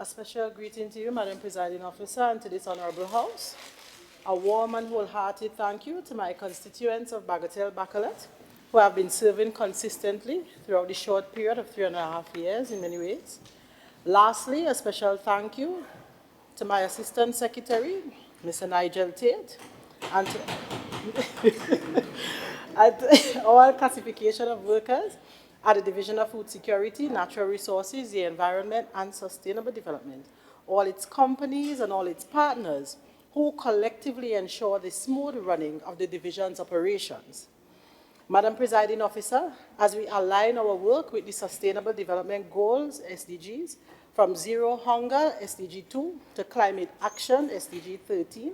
A special greeting to you, Madam Presiding Officer, and to this Honourable House. A warm and wholehearted thank you to my constituents of Bagatelle Bacalet, who have been serving consistently throughout the short period of 3.5 years in many ways. Lastly, a special thank you to my Assistant Secretary, Mr. Nigel Tate, and to and all classification of workers at the Division of Food Security, Natural Resources, the Environment, and Sustainable Development, all its companies and all its partners who collectively ensure the smooth running of the division's operations. Madam Presiding Officer, as we align our work with the Sustainable Development Goals, SDGs, from Zero Hunger, SDG 2, to Climate Action, SDG 13,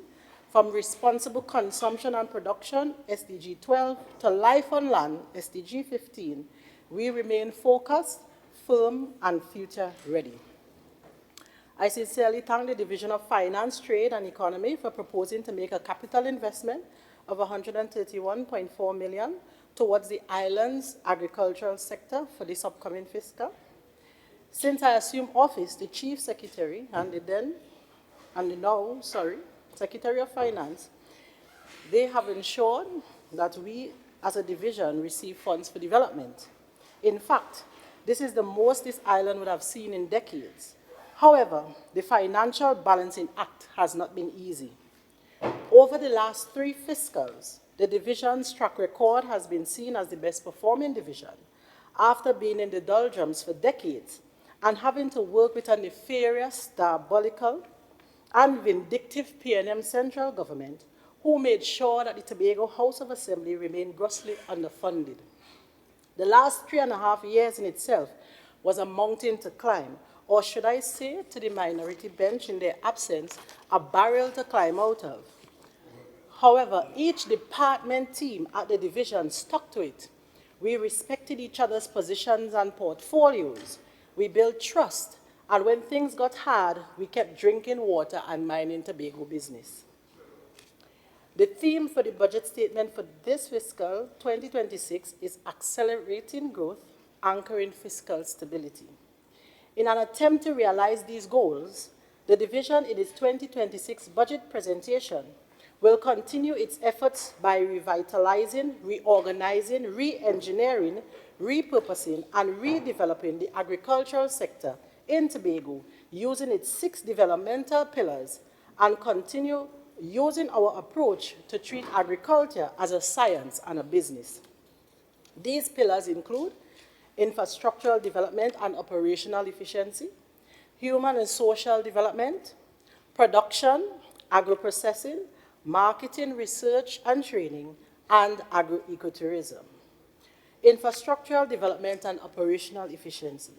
from Responsible Consumption and Production, SDG 12, to Life on Land, SDG 15, we remain focused, firm, and future ready. I sincerely thank the Division of Finance, Trade, and Economy for proposing to make a capital investment of $131.4 million towards the island's agricultural sector for this upcoming fiscal. Since I assumed office, the Chief Secretary and the now Secretary of Finance, they have ensured that we as a division receive funds for development. In fact, this is the most this island would have seen in decades. However, the Financial Balancing Act has not been easy. Over the last 3 fiscals, the division's track record has been seen as the best performing division after being in the doldrums for decades and having to work with a nefarious, diabolical, and vindictive PNM central government who made sure that the Tobago House of Assembly remained grossly underfunded. The last 3.5 years in itself was a mountain to climb, or should I say, to the minority bench in their absence, a barrel to climb out of. However, each department team at the division stuck to it. We respected each other's positions and portfolios. We built trust, and when things got hard, we kept drinking water and minding Tobago business. The theme for the budget statement for this fiscal 2026 is accelerating growth, anchoring fiscal stability. In an attempt to realize these goals, the division in its 2026 budget presentation will continue its efforts by revitalizing, reorganizing, re-engineering, repurposing, and redeveloping the agricultural sector in Tobago using its 6 developmental pillars and continue using our approach to treat agriculture as a science and a business. These pillars include infrastructural development and operational efficiency, human and social development, production, agro-processing, marketing, research and training, and agro-ecotourism. Infrastructural development and operational efficiency.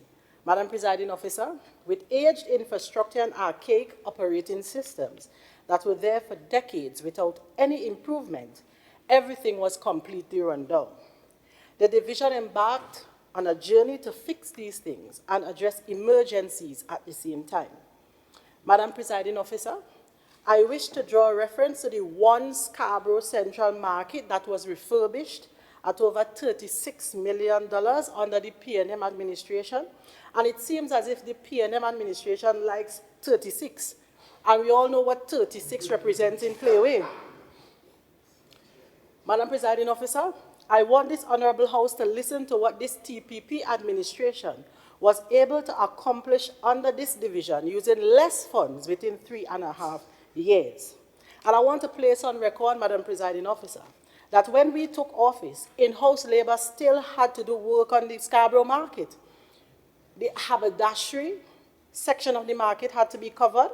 Madam Presiding Officer, with aged infrastructure and archaic operating systems that were there for decades without any improvement, everything was completely run down. The division embarked on a journey to fix these things and address emergencies at the same time. Madam Presiding Officer, I wish to draw reference to the one Scarborough Central Market that was refurbished at over $36 million under the PNM administration, and it seems as if the PNM administration likes 36, and we all know what 36 represents in Playway. Madam Presiding Officer, I want this Honourable House to listen to what this TPP administration was able to accomplish under this division using less funds within 3.5 years. And I want to place on record, Madam Presiding Officer, that when we took office, in-house labour still had to do work on the Scarborough market. The haberdashery section of the market had to be covered.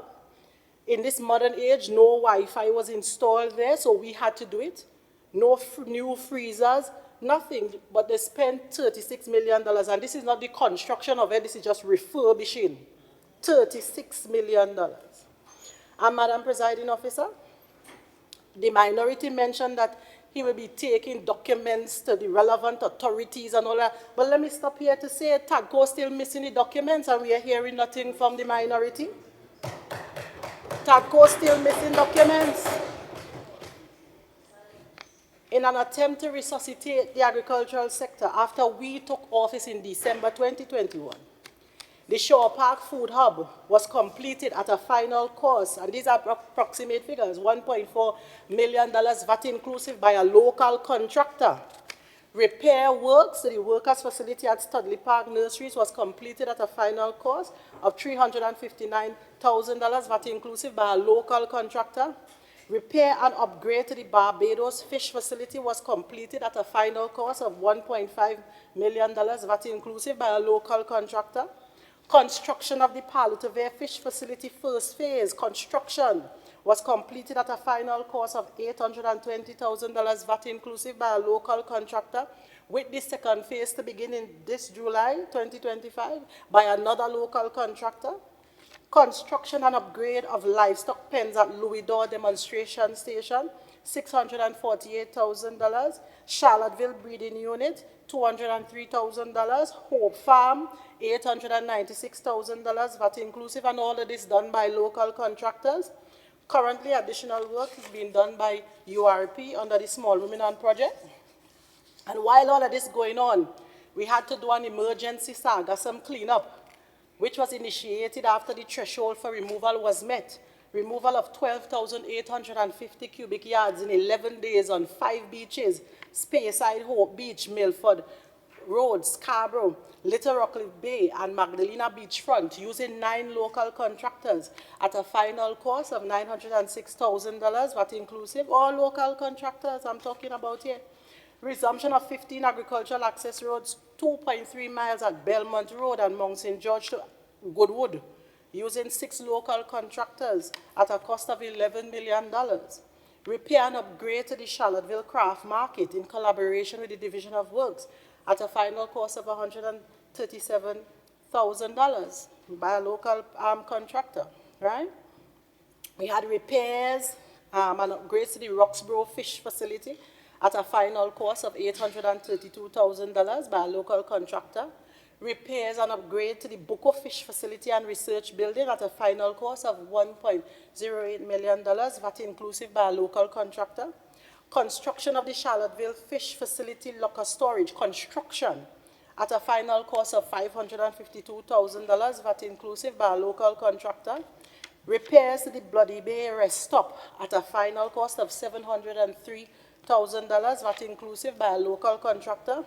In this modern age, no Wi-Fi was installed there, so we had to do it. No new freezers, nothing, but they spent $36 million, and this is not the construction of it, this is just refurbishing. $36 million. And Madam Presiding Officer, the minority mentioned that he will be taking documents to the relevant authorities and all that. But let me stop here to say TAGCO is still missing the documents and we are hearing nothing from the minority. TAGCO is still missing documents. In an attempt to resuscitate the agricultural sector after we took office in December 2021, The Shore Park Food Hub was completed at a final cost, and these are approximate figures, $1.4 million VAT inclusive by a local contractor. Repair works to the workers' facility at Studley Park Nurseries was completed at a final cost of $359,000 VAT inclusive by a local contractor. Repair and upgrade to the Barbados Fish Facility was completed at a final cost of $1.5 million VAT inclusive by a local contractor. Construction of the Palutavere Fish Facility first phase construction was completed at a final cost of $820,000 VAT inclusive by a local contractor, with the second phase to begin in this July 2025 by another local contractor. Construction and upgrade of livestock pens at Louis Dore Demonstration Station, $648,000. Charlottesville Breeding Unit, $203,000. Hope Farm, $896,000 VAT inclusive, and all of this done by local contractors. Currently, additional work is being done by URP under the Small Ruminant Project. And while all of this going on, we had to do an emergency sargassum cleanup, which was initiated after the threshold for removal was met. Removal of 12,850 cubic yards in 11 days on 5 beaches: Speyside, Hope Beach, Milford Road, Scarborough, Little Rockcliffe Bay, and Magdalena Beachfront, using 9 local contractors at a final cost of $906,000 VAT inclusive. All local contractors I'm talking about here. Resumption of 15 agricultural access roads, 2.3 miles at Belmont Road and Mount St. George to Goodwood, using 6 local contractors at a cost of $11 million. Repair and upgrade to the Charlottesville Craft Market in collaboration with the Division of Works at a final cost of $137,000 by a local contractor, right? We had repairs and upgrades to the Roxborough Fish Facility at a final cost of $832,000 by a local contractor. Repairs and upgrade to the Bucco Fish Facility and Research Building at a final cost of $1.08 million, VAT inclusive, by a local contractor. Construction of the Charlottesville Fish Facility Locker Storage construction at a final cost of $552,000, VAT inclusive, by a local contractor. Repairs to the Bloody Bay Rest Stop at a final cost of $703,000, VAT inclusive, by a local contractor.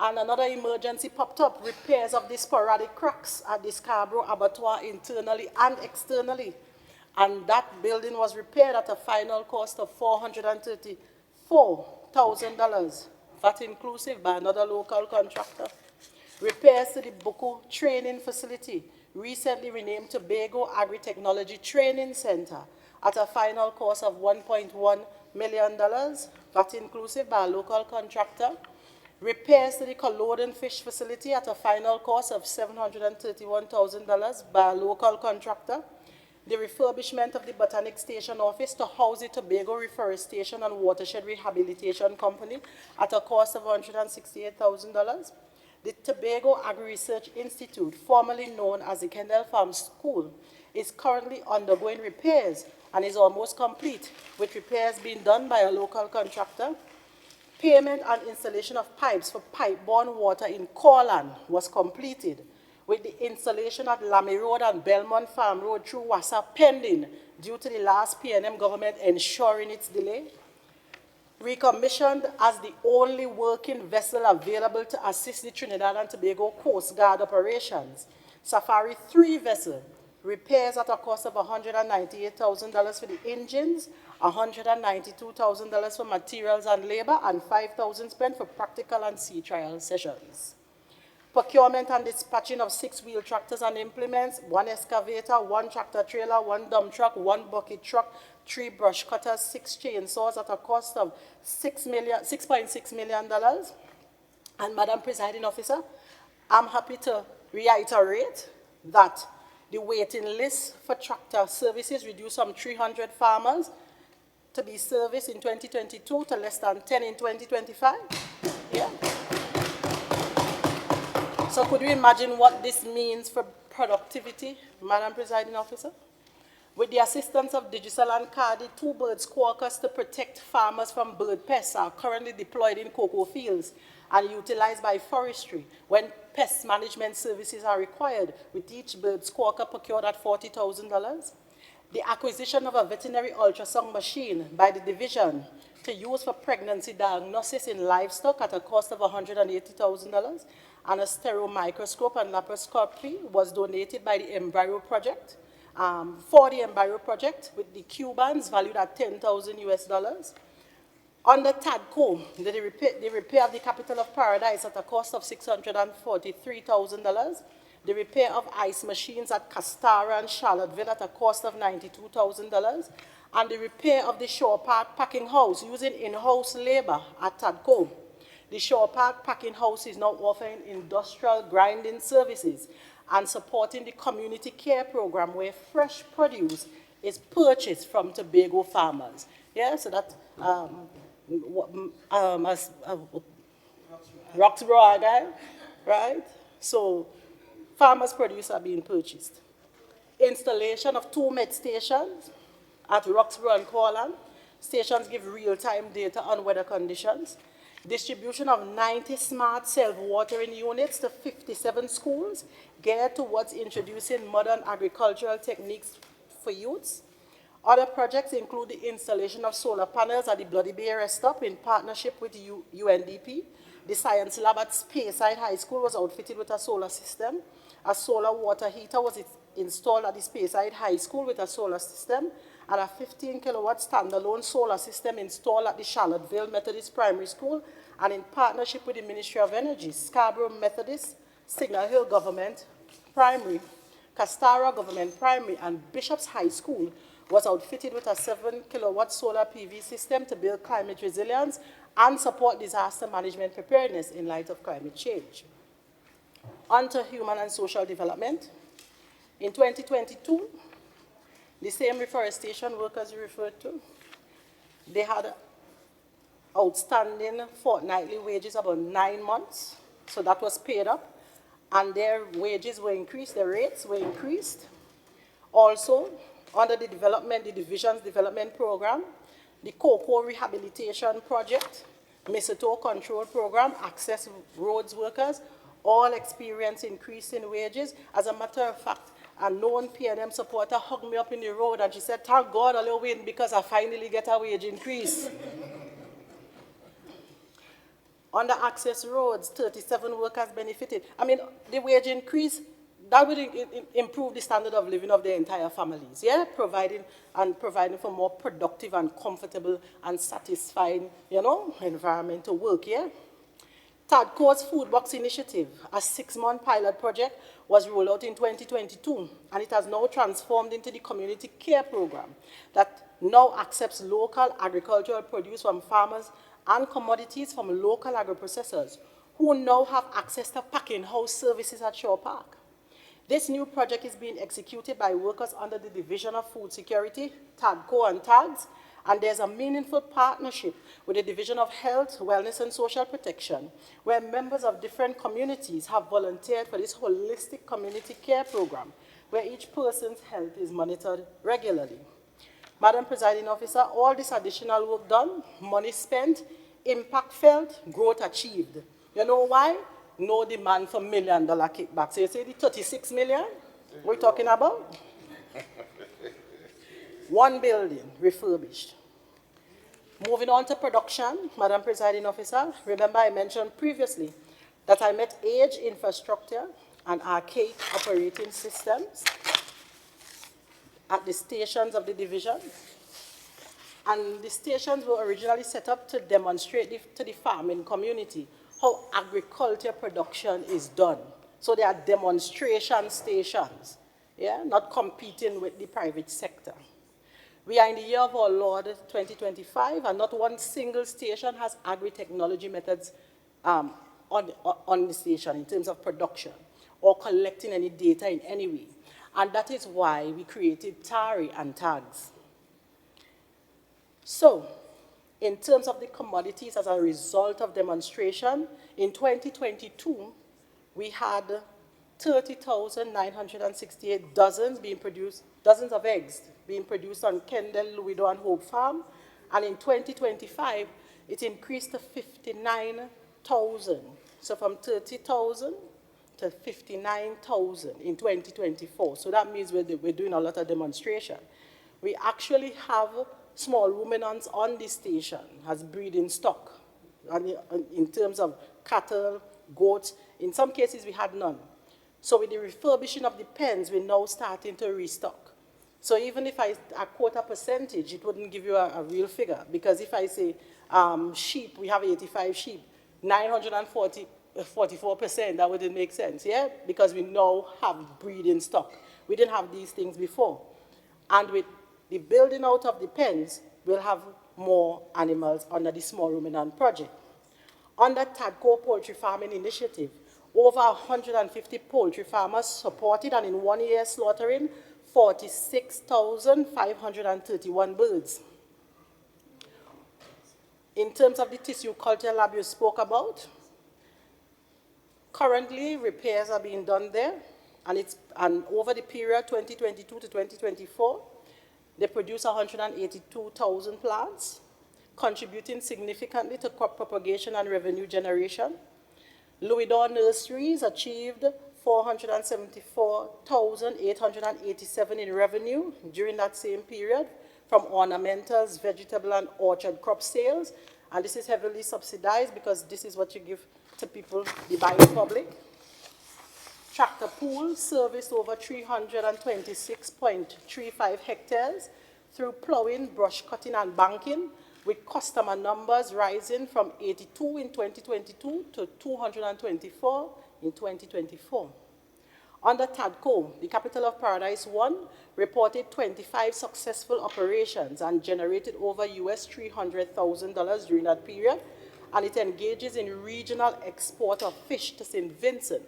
And another emergency popped up: repairs of the sporadic cracks at the Scarborough Abattoir internally and externally. And that building was repaired at a final cost of $434,000, VAT inclusive, by another local contractor. Repairs to the Bucco Training Facility, recently renamed Tobago Agri-Technology Training Center, at a final cost of $1.1 million, VAT inclusive, by a local contractor. Repairs to the Culloden Fish Facility at a final cost of $731,000 by a local contractor. The refurbishment of the Botanic Station office to house the Tobago Reforestation and Watershed Rehabilitation Company at a cost of $168,000. The Tobago Agri-Research Institute, formerly known as the Kendall Farm School, is currently undergoing repairs and is almost complete, with repairs being done by a local contractor. Payment and installation of pipes for pipe-borne water in Corland was completed, with the installation at Lamy Road and Belmont Farm Road through Wassa pending due to the last PNM government ensuring its delay. Recommissioned as the only working vessel available to assist the Trinidad and Tobago Coast Guard operations, Safari 3 vessel, repairs at a cost of $198,000 for the engines, $192,000 for materials and labor, and $5,000 spent for practical and sea trial sessions. Procurement and dispatching of 6 wheel tractors and implements, 1 excavator, 1 tractor trailer, 1 dump truck, 1 bucket truck, 3 brush cutters, 6 chainsaws at a cost of $6.6 million. And Madam Presiding Officer, I'm happy to reiterate that the waiting list for tractor services reduced from 300 farmers to be serviced in 2022 to less than 10 in 2025. Yeah. So could you imagine what this means for productivity, Madam Presiding Officer? With the assistance of Digicel and Cardi, 2 bird squawkers to protect farmers from bird pests are currently deployed in cocoa fields and utilized by forestry when pest management services are required, with each bird squawker procured at $40,000. The acquisition of a veterinary ultrasound machine by the division to use for pregnancy diagnosis in livestock at a cost of $180,000, and a stereo microscope and laparoscopy was donated by the Embryo Project for the Embryo Project, with the Cubans valued at $10,000. Under TADCO, the repair of the Capital of Paradise at a cost of $643,000, the repair of ice machines at Castara and Charlottesville at a cost of $92,000, and the repair of the Shore Park packing house using in-house labor at TADCO. The Shore Park packing house is now offering industrial grinding services and supporting the community care program where fresh produce is purchased from Tobago farmers. Yeah, so that Roxborough Argyle, right? So farmers' produce are being purchased. Installation of 2 med stations at Roxborough and Corland. Stations give real-time data on weather conditions. Distribution of 90 smart self-watering units to 57 schools geared towards introducing modern agricultural techniques for youths. Other projects include the installation of solar panels at the Bloody Bay Rest Stop in partnership with UNDP. The science lab at Speyside High School was outfitted with a solar system. A solar water heater was installed at the Speyside High School with a solar system, and a 15-kilowatt standalone solar system installed at the Charlottesville Methodist Primary School, and in partnership with the Ministry of Energy, Scarborough Methodist, Signal Hill Government Primary, Castara Government Primary, and Bishop's High School was outfitted with a 7-kilowatt solar PV system to build climate resilience and support disaster management preparedness in light of climate change. On to human and social development. In 2022, the same reforestation workers you referred to, they had outstanding fortnightly wages about 9 months, so that was paid up, and their wages were increased, their rates were increased. Also, under the division's development program, the Cocoa Rehabilitation Project, Mistletoe Control Program, Access Roads Workers, all experience increase in wages. As a matter of fact, a known PNM supporter hugged me up in the road and she said, "Thank God I'll win because I finally get a wage increase." Under Access Roads, 37 workers benefited. I mean, the wage increase, that will improve the standard of living of their entire families, yeah? Providing for more productive and comfortable and satisfying, environment to work, yeah? TADCO's Food Box Initiative, a 6-month pilot project, was rolled out in 2022, and it has now transformed into the community care program that now accepts local agricultural produce from farmers and commodities from local agro-processors who now have access to packing house services at Shore Park. This new project is being executed by workers under the Division of Food Security, TADCO and TAGS, and there's a meaningful partnership with the Division of Health, Wellness and Social Protection, where members of different communities have volunteered for this holistic community care program, where each person's health is monitored regularly. Madam Presiding Officer, all this additional work done, money spent, impact felt, growth achieved. You know why? No demand for $1 million kickbacks. So you see the 36 million we're talking about? 1 building refurbished. Moving on to production, Madam Presiding Officer, remember I mentioned previously that I met aged infrastructure and archaic operating systems at the stations of the division. And the stations were originally set up to demonstrate to the farming community how agriculture production is done. So they are demonstration stations, yeah, not competing with the private sector. We are in the year of our Lord 2025, and not one single station has agri-technology methods on the station in terms of production or collecting any data in any way. And that is why we created TARI and TAGS. So, in terms of the commodities as a result of demonstration, in 2022, we had 30,968 dozens being produced, dozens of eggs being produced on Kendall, Louido, and Hope Farm. And in 2025, it increased to 59 30,000. So from 30,000 to 59,000 in 2024. So that means we're doing a lot of demonstration. We actually have small ruminants on this station as breeding stock. And in terms of cattle, goats, in some cases we had none. So with the refurbishing of the pens, we're now starting to restock. So even if I quote a percentage, it wouldn't give you a real figure. Because if I say sheep, we have 85 sheep, 944%, that wouldn't make sense, yeah? Because we now have breeding stock. We didn't have these things before. And with the building out of the pens, we'll have more animals under the small ruminant project. Under TADCO Poultry Farming Initiative, over 150 poultry farmers supported and in 1 year slaughtering 46,531 birds. In terms of the tissue culture lab you spoke about, currently repairs are being done there, and over the period 2022 to 2024, they produce 182,000 plants, contributing significantly to crop propagation and revenue generation. Louis Dore Nurseries achieved 474,887 in revenue during that same period from ornamentals, vegetable and orchard crop sales. And this is heavily subsidized because this is what you give to people, the buying public. Tractor Pool serviced over 326.35 hectares through plowing, brush cutting, and banking, with customer numbers rising from 82 in 2022 to 224 in 2024. Under TADCO, the capital of Paradise 1 reported 25 successful operations and generated over US $300,000 during that period, and it engages in regional export of fish to St. Vincent,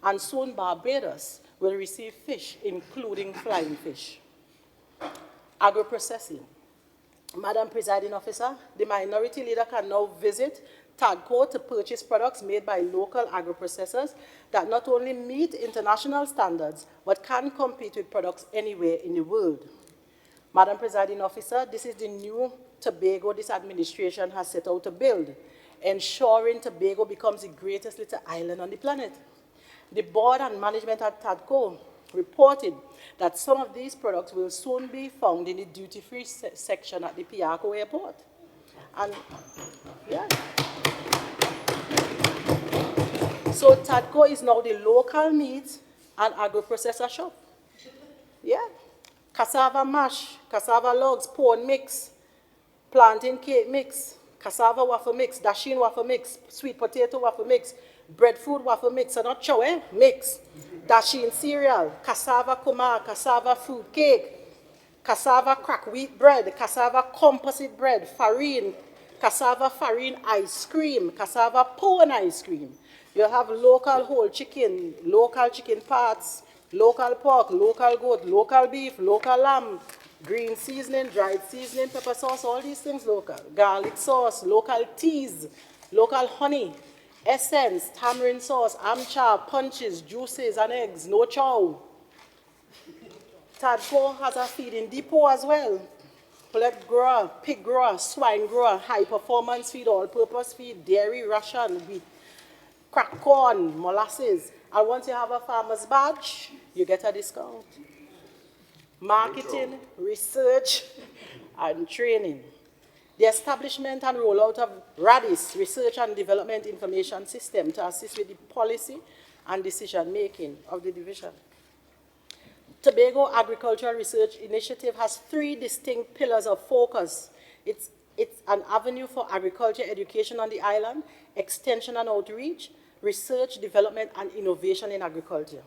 and soon Barbados will receive fish, including flying fish. Agro-processing. Madam Presiding Officer, the minority leader can now visit TADCO to purchase products made by local agro-processors that not only meet international standards, but can compete with products anywhere in the world. Madam Presiding Officer, this is the new Tobago this administration has set out to build, ensuring Tobago becomes the greatest little island on the planet. The board and management at TADCO reported that some of these products will soon be found in the duty-free section at the Piarco Airport. And yeah. So TADCO is now the local meat and agro-processor shop. Yeah. Cassava mash, cassava logs, porn mix, plantain cake mix, cassava waffle mix, dasheen waffle mix, sweet potato waffle mix, breadfruit waffle mix, and not chow, mix. Dasheen cereal, cassava kumar, cassava fruit cake, cassava crack wheat bread, cassava composite bread, farine, cassava farine ice cream, cassava pone ice cream. You'll have local whole chicken, local chicken parts, local pork, local goat, local beef, local lamb, green seasoning, dried seasoning, pepper sauce, all these things local. Garlic sauce, local teas, local honey, essence, tamarind sauce, amchar, punches, juices, and eggs, no chow. TADCO has a feeding depot as well. Pullet grower, pig grower, swine grower, high performance feed, all-purpose feed, dairy, ration, wheat, crack corn, molasses. And once you have a farmer's badge, you get a discount. Marketing, research, and training. The establishment and rollout of RADIS, Research and Development Information System, to assist with the policy and decision-making of the division. Tobago Agricultural Research Initiative has 3 distinct pillars of focus. It's an avenue for agriculture education on the island, extension and outreach, research, development, and innovation in agriculture.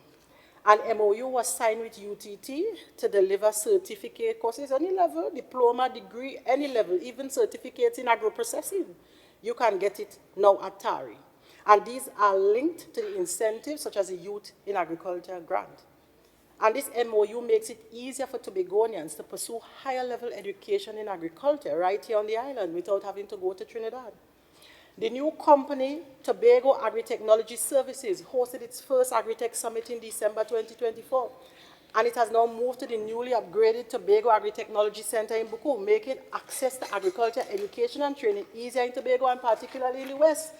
An MOU was signed with UTT to deliver certificate courses, any level, diploma, degree, any level, even certificates in agro-processing. You can get it now at TARI. And these are linked to the incentives such as the Youth in Agriculture grant. And this MOU makes it easier for Tobagonians to pursue higher level education in agriculture right here on the island without having to go to Trinidad. The new company, Tobago Agri-Technology Services, hosted its first Agri-Tech Summit in December 2024, and it has now moved to the newly upgraded Tobago Agri-Technology Center in Buku, making access to agriculture, education, and training easier in Tobago, and particularly in the West.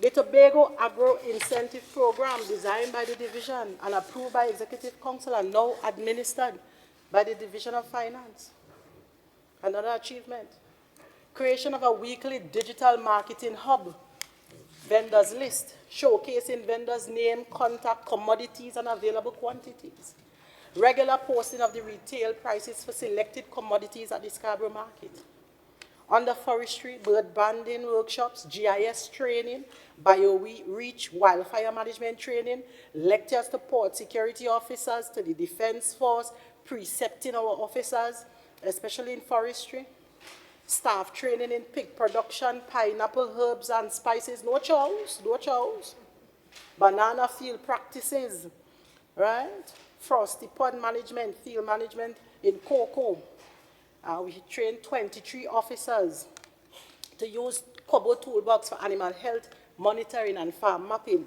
The Tobago Agro Incentive Program, designed by the division and approved by Executive Council and now administered by the Division of Finance. Another achievement. Creation of a weekly digital marketing hub, vendors list, showcasing vendors' name, contact, commodities, and available quantities. Regular posting of the retail prices for selected commodities at the Scarborough Market. Under forestry, bird banding workshops, GIS training, bio-reach, wildfire management training, lectures to port security officers, to the defense force, precepting our officers, especially in forestry. Staff training in pig production, pineapple, herbs and spices, no chows, no chows. Banana field practices, right? Frosty pod management, field management in cocoa. We trained 23 officers to use Kobo toolbox for animal health monitoring and farm mapping.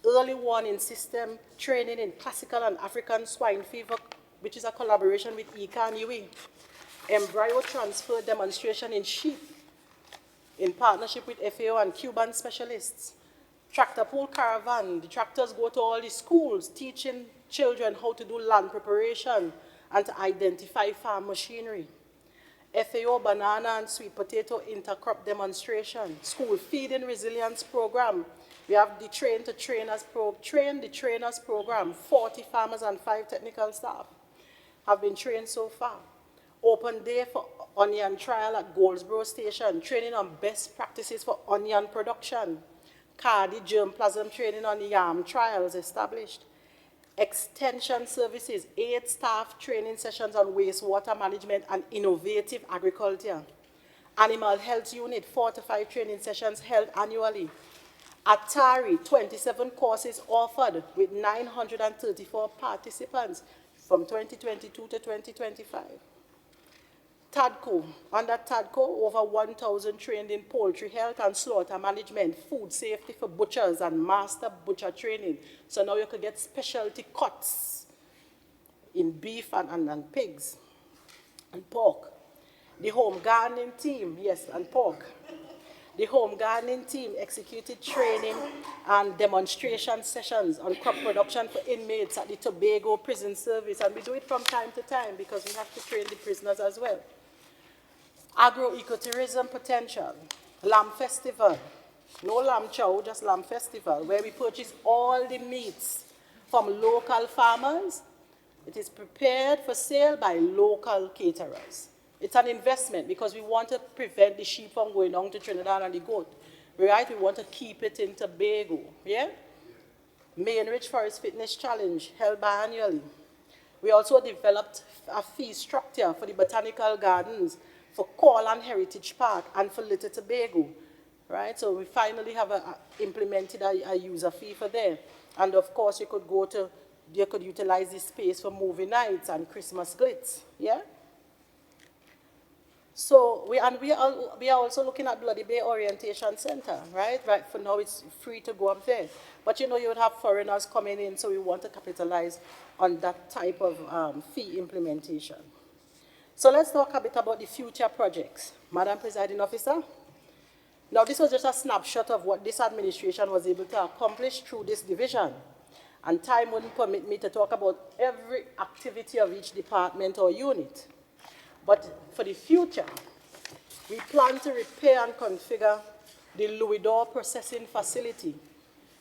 Early warning system training in classical and African swine fever, which is a collaboration with ICA and UE. Embryo transfer demonstration in sheep in partnership with FAO and Cuban specialists. Tractor pool caravan, the tractors go to all the schools teaching children how to do land preparation and to identify farm machinery. FAO banana and sweet potato intercrop demonstration. School feeding resilience program. We have the train the trainers program. 40 farmers and 5 technical staff have been trained so far. Open day for onion trial at Goldsboro Station. Training on best practices for onion production. Cardi germplasm training on yam trials established. Extension services, 8 staff training sessions on wastewater management and innovative agriculture. Animal health unit, 4 to 5 training sessions held annually. Atari, 27 courses offered with 934 participants from 2022 to 2025. TADCO, under TADCO, over 1,000 trained in poultry health and slaughter management, food safety for butchers and master butcher training. So now you could get specialty cuts in beef and pigs and pork. The home gardening team, yes, and pork. The home gardening team executed training and demonstration sessions on crop production for inmates at the Tobago Prison Service, and we do it from time to time because we have to train the prisoners as well. Agro-ecotourism potential, lamb festival, no lamb chow, just lamb festival, where we purchase all the meats from local farmers. It is prepared for sale by local caterers. It's an investment because we want to prevent the sheep from going down to Trinidad and the goat. Right? We want to keep it in Tobago. Yeah? Mainridge Forest Fitness Challenge held biannually. We also developed a fee structure for the botanical gardens, for Corland Heritage Park, and for Little Tobago. Right? So we finally have implemented a user fee for them. And of course, you could utilize this space for movie nights and Christmas glitz. Yeah? So we are also looking at Bloody Bay Orientation Center, right? Right, for now it's free to go up there. But you know, you would have foreigners coming in, so we want to capitalize on that type of fee implementation. So let's talk a bit about the future projects. Madam Presiding Officer, now this was just a snapshot of what this administration was able to accomplish through this division. And time wouldn't permit me to talk about every activity of each department or unit. But for the future, we plan to repair and configure the Louisdor processing facility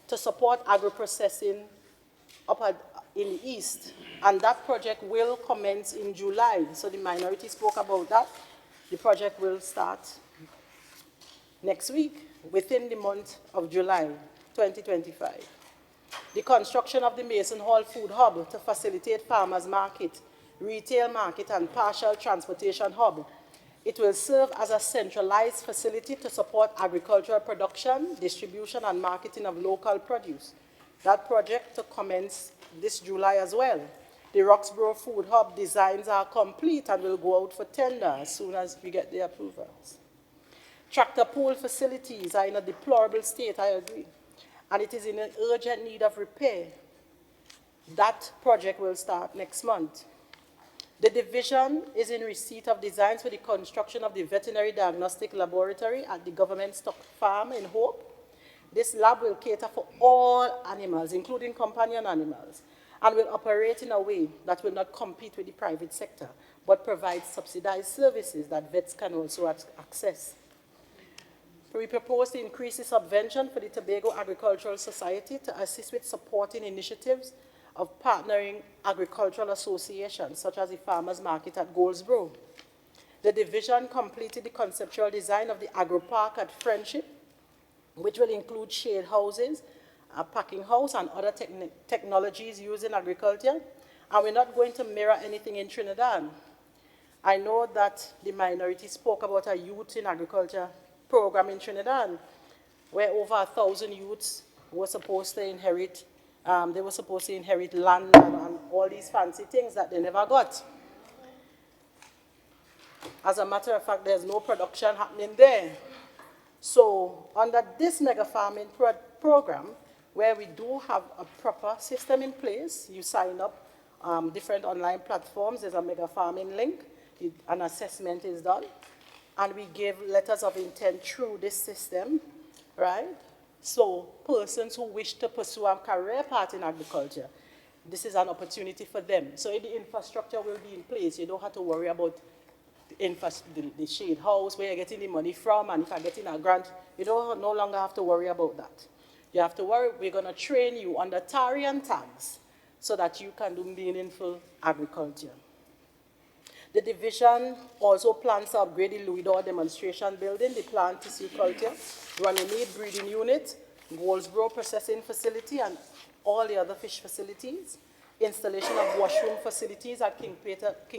to support agro-processing in the east. And that project will commence in July. So the minority spoke about that. The project will start next week, within the month of July 2025. The construction of the Mason Hall Food Hub to facilitate farmers market, retail market, and partial transportation hub. It will serve as a centralized facility to support agricultural production, distribution, and marketing of local produce. That project to commence this July as well. The Roxborough Food Hub designs are complete and will go out for tender as soon as we get the approvals. Tractor pool facilities are in a deplorable state, I agree, and it is in an urgent need of repair. That project will start next month. The division is in receipt of designs for the construction of the veterinary diagnostic laboratory at the government stock farm in Hope. This lab will cater for all animals, including companion animals, and will operate in a way that will not compete with the private sector, but provide subsidized services that vets can also access. We propose to increase the subvention for the Tobago Agricultural Society to assist with supporting initiatives of partnering agricultural associations, such as the Farmers Market at Goldsboro. The division completed the conceptual design of the agro park at Friendship, which will include shade houses, a packing house, and other technologies used in agriculture. And we're not going to mirror anything in Trinidad. I know that the minority spoke about a youth in agriculture program in Trinidad, where over 1,000 youths were supposed to inherit, land and all these fancy things that they never got. As a matter of fact, there's no production happening there. So under this mega farming program, where we do have a proper system in place, you sign up different online platforms, there's a mega farming link, an assessment is done, and we give letters of intent through this system, right? So persons who wish to pursue a career path in agriculture, this is an opportunity for them. So the infrastructure will be in place. You don't have to worry about the shade house, where you're getting the money from, and if I'm getting a grant, you don't no longer have to worry about that. You have to worry, we're going to train you under TARI and tags so that you can do meaningful agriculture. The division also plans to upgrade the Louisdor demonstration building, the plant tissue culture, Runnymede breeding unit, Goldsboro processing facility, and all the other fish facilities. Installation of washroom facilities at King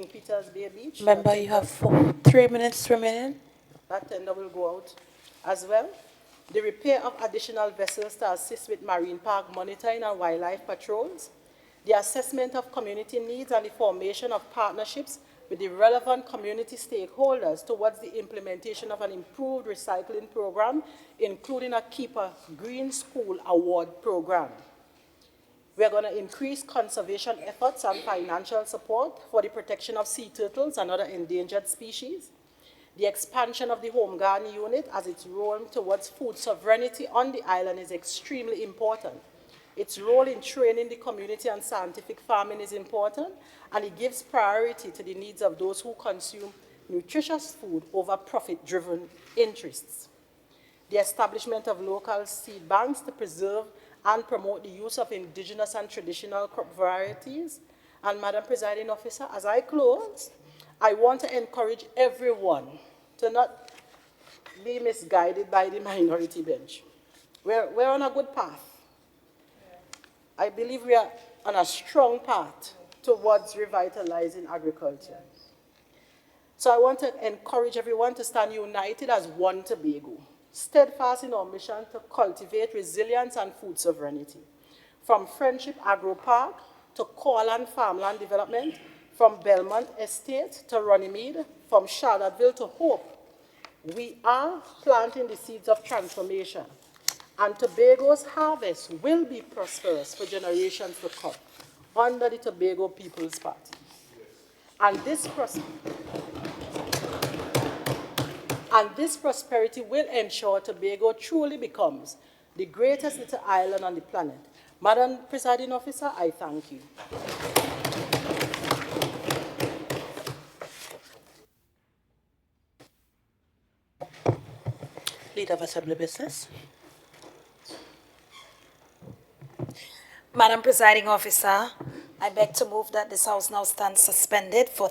Peter's Bay Beach. Member, you have 3 minutes remaining. That tender will go out as well. The repair of additional vessels to assist with marine park monitoring and wildlife patrols. The assessment of community needs and the formation of partnerships with the relevant community stakeholders towards the implementation of an improved recycling program, including a Keeper Green School Award program. We are going to increase conservation efforts and financial support for the protection of sea turtles and other endangered species. The expansion of the home garden unit as its role towards food sovereignty on the island is extremely important. Its role in training the community on scientific farming is important, and it gives priority to the needs of those who consume nutritious food over profit-driven interests. The establishment of local seed banks to preserve and promote the use of indigenous and traditional crop varieties. And Madam Presiding Officer, as I close, I want to encourage everyone to not be misguided by the minority bench. We're on a good path. I believe we are on a strong path towards revitalizing agriculture. So I want to encourage everyone to stand united as one Tobago, steadfast in our mission to cultivate resilience and food sovereignty. From Friendship Agro Park to Corland Farmland Development, from Belmont Estate to Runnymede, from Charlottesville to Hope, we are planting the seeds of transformation. And Tobago's harvest will be prosperous for generations to come under the Tobago People's Party. And this prosperity will ensure Tobago truly becomes the greatest little island on the planet. Madam Presiding Officer, I thank you. Leader of Assembly Business. Madam Presiding Officer, I beg to move that this House now stands suspended for